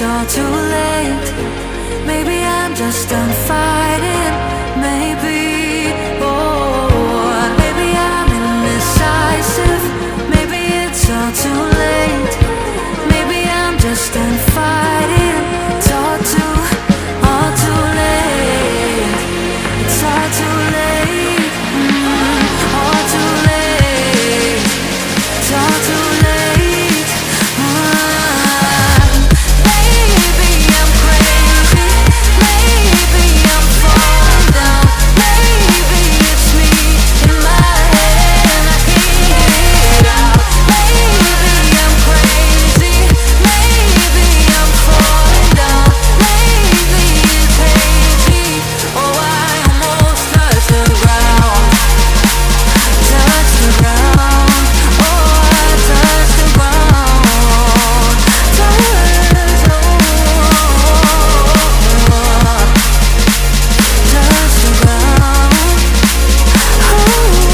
it's all too late. Maybe I'm just done fighting. Maybe, oh, maybe I'm indecisive. Maybe it's all too late. Maybe I'm just done fighting. It's all too late. It's all too late. All too late. It's all too late. Maybe I'm crazy. Maybe I'm falling down. Maybe it's me in my head and I can't get it out. Maybe I'm crazy. Maybe I'm falling down. Maybe it's hazy. Oh, I almost touched the ground. Touch the ground. Oh, I touched the ground. Touch the ground. Touch the ground. Ooh,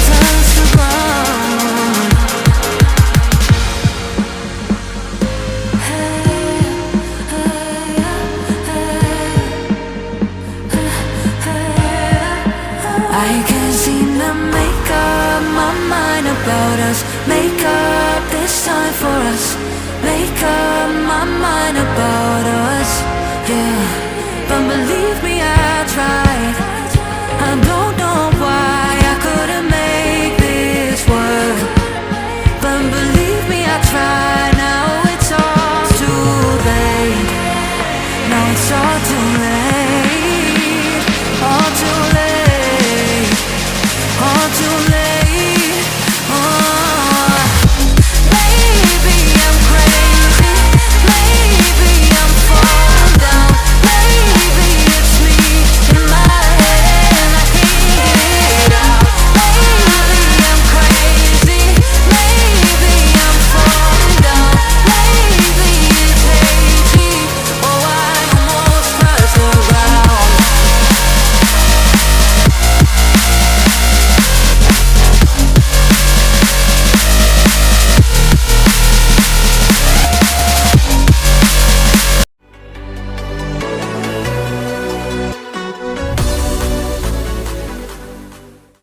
touch the ground. I can't seem to make up my mind about us. Make up this time for us. Make up